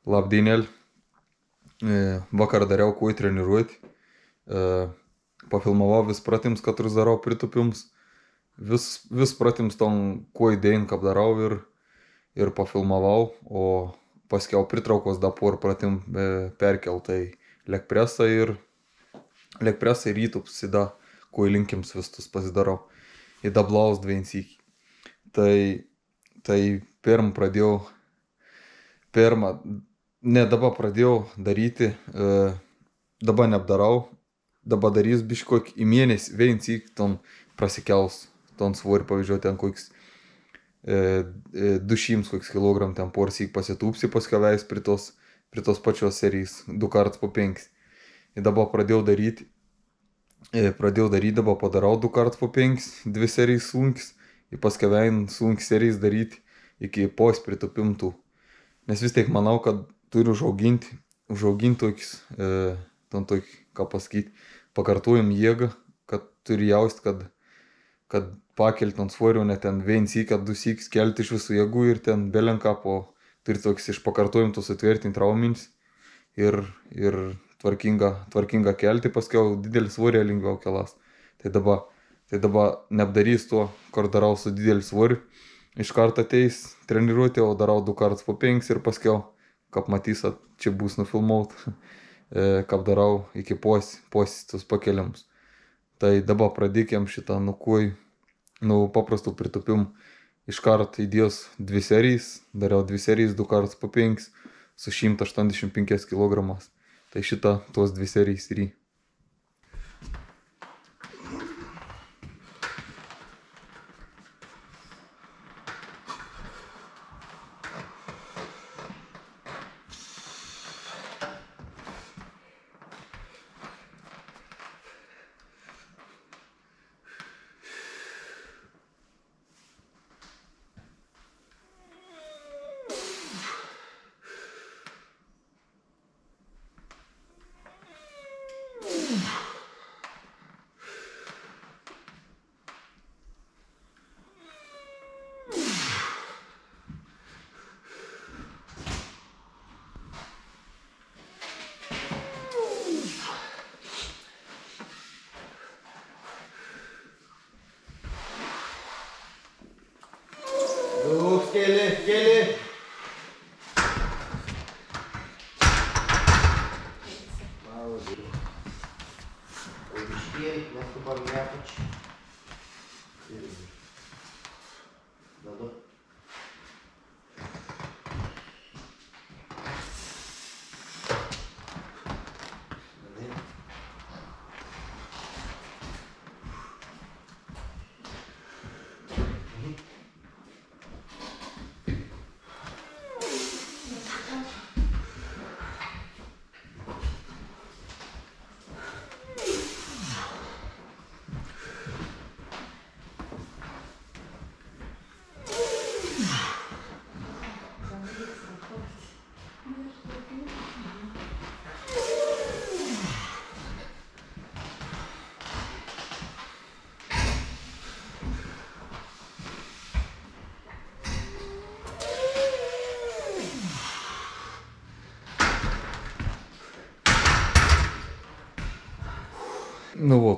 Labdienėlį. Vakar dariau kūjį treniruoti. Pafilmavau vis pratims, katrus darau pritupimus. Vis pratims tom kūjį dėin, kaip darau ir pafilmavau, o paskiau pritraukos da por pratim perkeltai lekpresą ir rytups įda kūjį linkims vistus pasidarau. Įda blaus dveinsykį. Tai pirmą, ne dabar pradėjau daryti, dabar neapdarau, dabar darys biškok į mėnesį, veinsykį ton prasikels, ton svorį pavyzdžiui, ten koks 200 kilogram ten porsyk pasitūpsi, paskavęs prie tos pačios serijos 2 kartus po 5. Ir dabar pradėjau daryti, dabar padarau 2 kartus po 5, 2 serijas sunkis, ir paskavęs sunkis serijas daryti iki pos pritupimtų. Nes vis tiek manau, kad turiu užauginti tokius, ką pasakyti, pakartojim jėgą, kad turi jaust, kad pakelti ant svorio, ne ten veinsykį, kad 2 sykius kelti iš visų jėgų ir ten belenką turi toks iš pakartojimtų sutvirtinti raumenis ir tvarkinga kelti, paskiau didelį svorį lengviau kelas. Tai dabar neapdarys to, kur darau su dideliu svoriu. Iš karto ateis treniruoti, o darau 2 kartus po 5 ir paskiau, kaip matysit, čia bus nufilmuot, kaip darau iki tos pakeliamus. Tai dabar pradėkim šitą paprastų pritupimų. Iš karto įdėjus 2 serijas, dariau 2 serijas 2 kartus po 5 su 185 kg. Tai tos 2 serijas ir Keli.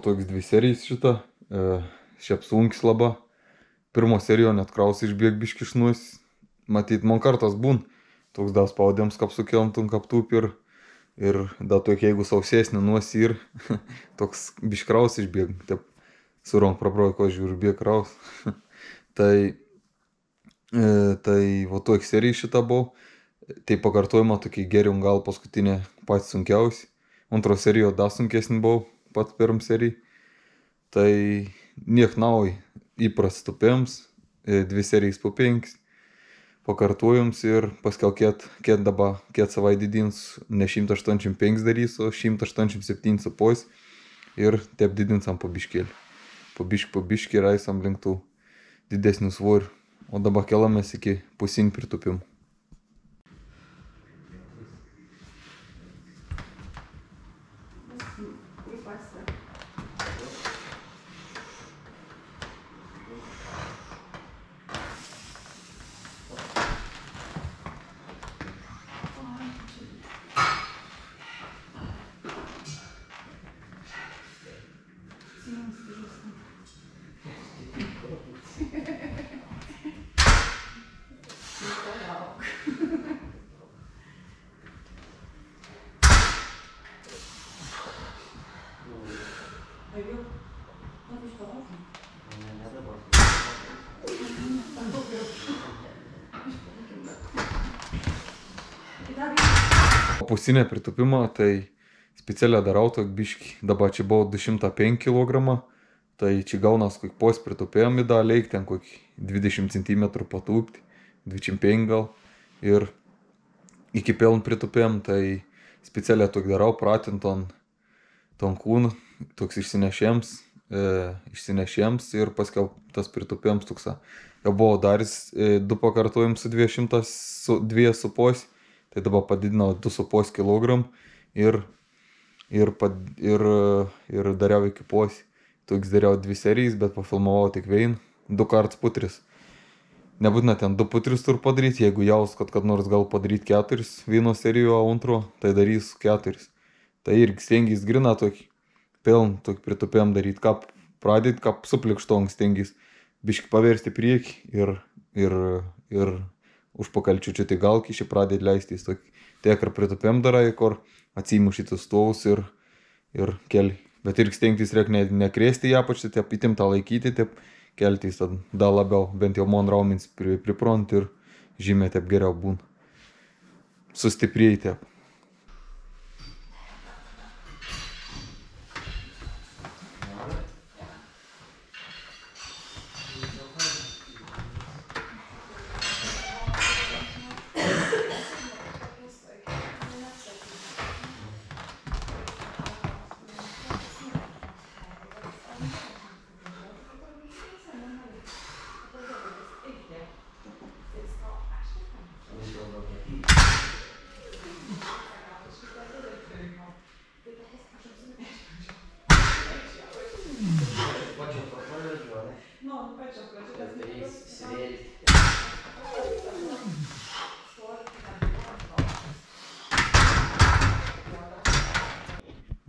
Toks 2 serijas šitą. Šiaip sunkis laba. Pirmo serijo net kraus išbėg biški šnuos. Matyt, man kartas būn. Toks da spaudėms, kap sukeltum, kap tūp ir da tokia, jeigu sausesnė nuosi ir toks biškraus išbėg. Taip, surong prabroj, ko žiūrų bėg kraus. Tai tokia serija šitą buvo. Tai pakartojama tokia geriau gal paskutinė pats sunkiausi. Antro serijo da sunkesnė buvo. Pats pirm serijai. Tai niek nauj įprastupėms, 2 serijas po 5, pakartojams ir paskiau kiet savai didins, ne 185 darys, o 187 su pos ir taip didinsam po biškėlį. Po biškį ir eisam link tų didesnių svorių, o dabar kelamės iki pusinių pritupimų. Pusinę pritupimą, tai specialią darau tokį biškį. Dabar čia buvo 205 kg, tai čia gaunas kokį pos pritupėjom į dalį, ten kokį 20 cm patūpti, 25 gal. Ir iki peln pritupėjom, tai specialią tokį darau, pratinton ton kūnų, toks išsinešėms ir paskiau tas pritupėjams tuksa. Jau buvo darys 2 pakartojim su 200, su 2,5, tai dabar padidinau 2,5 kg ir dariau iki posį. Toks dariau 2 serijas, bet pafilmavau tik vien 2 kartus putris. Nebūtina ten 2 putris turi padaryti, jeigu jaus, kad nors gal padaryti 4 vieno serijų, o antro, tai darys 4. Tai irgi stengis grina tokį peln, tokį pritupėjom daryti, kaip pradėti, kaip su plikštom stengis biškį paversti priekį ir užpakalčiu tai gal kišį pradėti leistis tokį. Tiek ir pritupėjom darai, kur atsiimu šitus stovus ir keli. Bet irgi stengtis reikia nekrėsti į apačią, taip įtimtą laikyti, taip keltis dar labiau, bent jau man raumins pripront ir žymiai taip geriau būna. Sustiprėjai taip.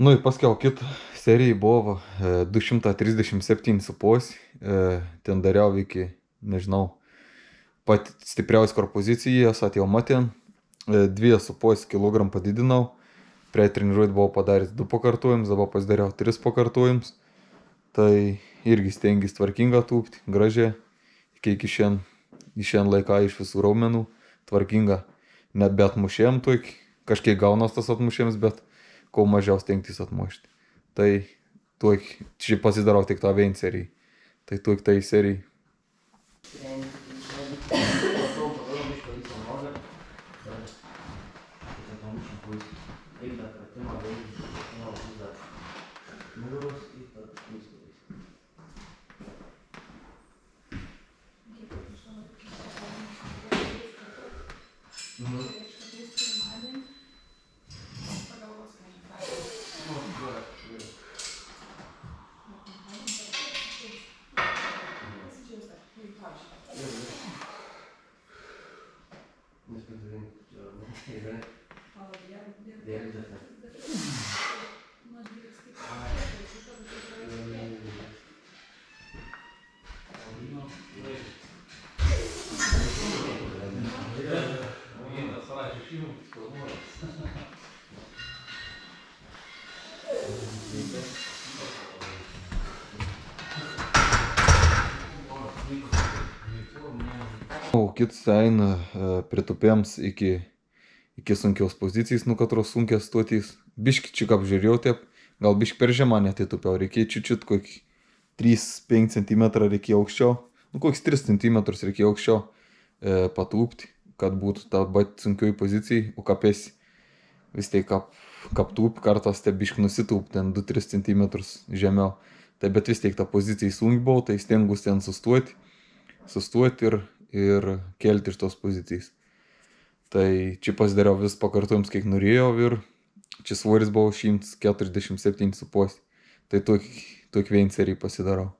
Nu ir paskiau kitą seriją buvo 237,5, ten dariau iki, nežinau, pat stipriausios kompozicijas atėjau matien, 2,5 kg padidinau, prie treniruoti buvau padaręs 2 pakartojimus, dabar pasidariau 3 pakartojimus, tai irgi stengis tvarkingą tūpti, gražiai, iki šiandien laiką iš visų raumenų, tvarkinga, net be atmušėjom tokį, kažkiek gaunas tas atmušėjams, bet kuo mažiau stengtis atmušti. Tai čia pasidarau tik tą vien seriją. Tai tai serijai. Kitas eina pritupėms iki sunkiaus pozicijos, nu katros sunkias stotys. Biški čia apžiūrėjau taip, gal biški per žemą netitupiau, reikėjo čiut kokį 3-5 cm reikėjo aukščiau, nu koks 3 cm reikėjo aukščiau patūpti, kad būtų ta bat sunkioj pozicijai, o kapės vis tai kap tūp, kartas taip biški nusitūp, ten 2-3 cm žemiau. Tai bet vis tiek ta pozicija sunki buvo, tai stengus ten sustoti ir kelti iš tos pozicijos. Tai čia pasidariau vis pakartojimus, kiek norėjau ir čia svoris buvo 147,5. Tai tokį vien seriją pasidarau.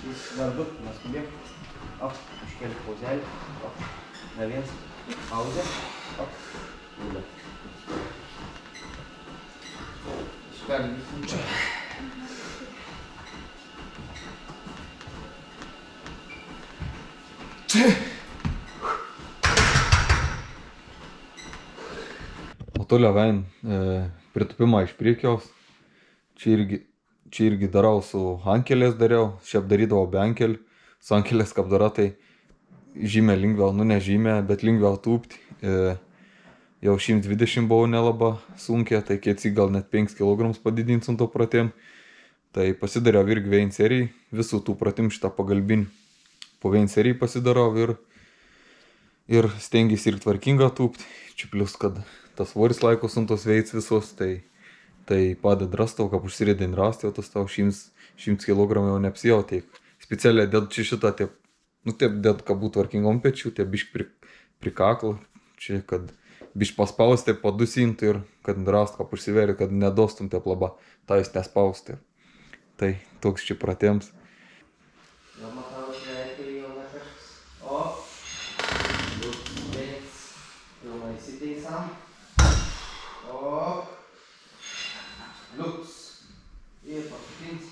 Dar 2, neskubėk. Op, iškeli pauzelį. Op, dar 1, pauzė. Op, juda. Iškeli. O toliau vein pritupimą iš priekiaus. Čia irgi darau su ankelės dariau, šiaip darydavau be ankelį. Su ankelės kapdara tai žymiai lengviau, nu ne žymiai, bet lengviau tūpti. Jau 120 buvau nelaba sunkia, tai kieci gal net 5 kg padidinti su to pratim. Tai pasidariau irgi vein serijai, visų tų pratim šitą pagalbinį. Po vein serijai pasidarau ir stengiasi ir tvarkinga tūpti. Čia plius, kad tas svoris laiko sun tos veids visos, tai padeda rastau, kaip užsiridin rasti, o tas tau 100 kg jau neapsijau, tai specialiai dėd čia šitą, taip dėd, kad būtų tvarkingom pečių, tai bišk pri kaklą, čia, kad bišk paspausti, padusinti ir kad rast, kaip užsiverti, kad nedostum taip laba, tai jūs nespausti. Tai toks čia pratiems. Jau matau, čia atėjo jau kažkas. O, liuks, pilnai įsiteisam. O, liuks. Ir paskutinis.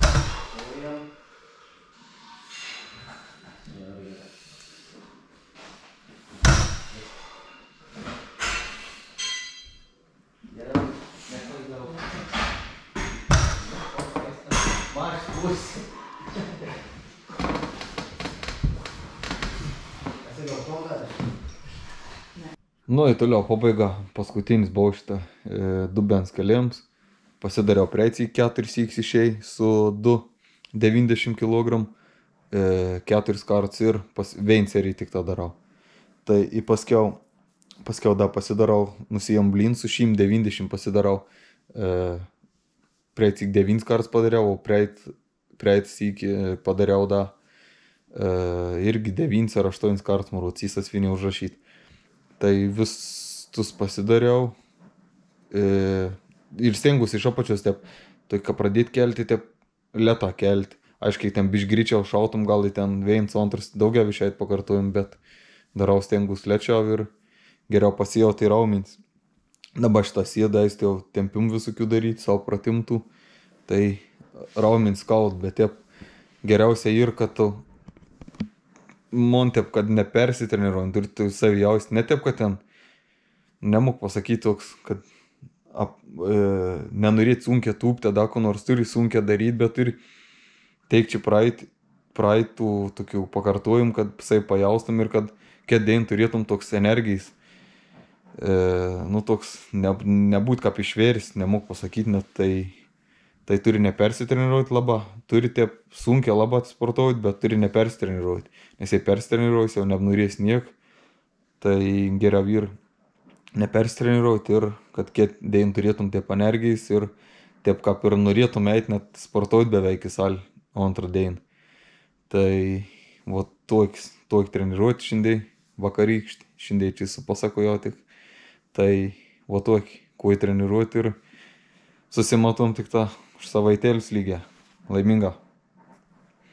Stojam. Gerai. Gerai, neklaidau. Marš, pusi. Esi gal to dar? Nu, į toliau pabaiga, paskutinis buvo šitą dubens keliams. Pasidariau preicį 4x išėjai su 2,90 kg, 4 kartus ir vein serijai tik tą darau. Tai į paskiau dar pasidarau, nusijom blin su 190 pasidarau, preicį 9 kartus padariau, o preicį padariau da irgi 9 ar 8 kartus, manau, cisas vinį užrašyti. Tai visus pasidariau ir stengus iš apačios, tai ką pradėti kelti, taip lėtą kelti. Aiškiai, ten bišk greičiau šautum, gal į ten 1-2 daugiau išeit pakartojim, bet darau stengus lėčiau ir geriau pasijauti raumenis. Dabar šitą sėdais, tai jau tempim visokių daryti, savo pratimtų, tai raumenis skaut, bet taip geriausia ir, kad tu man taip, kad nepersitreniruojant ir tu savi jausti, ne taip, kad ten nemok pasakyti toks, kad nenorėt sunkia tūpti, tada ko nors turi sunkia daryti, bet turi teikti praeitų tokių pakartojimų, kad visai pajaustum ir kad kėdėn turėtum toks energijais. Nu toks, nebūt kaip išvėris, nemok pasakyti, net tai turi nepersitreniruoti labą, turi taip sunkia labą sportuoti, bet turi nepersitreniruoti, nes jei persitreniruosi jau nenorės niek, tai geriau ir nepersitreniruoti ir kad kėdėn turėtum taip energijais ir taip kaip ir norėtum eit net sportuoti beveik į salį, o antrą dieną. Tai va toik treniruoti šiandien vakarykštį, šiandien čia supasakojo tik. Tai va toik, kuo treniruoti ir susimatom tik tą savaitėlius lygiai. Laiminga.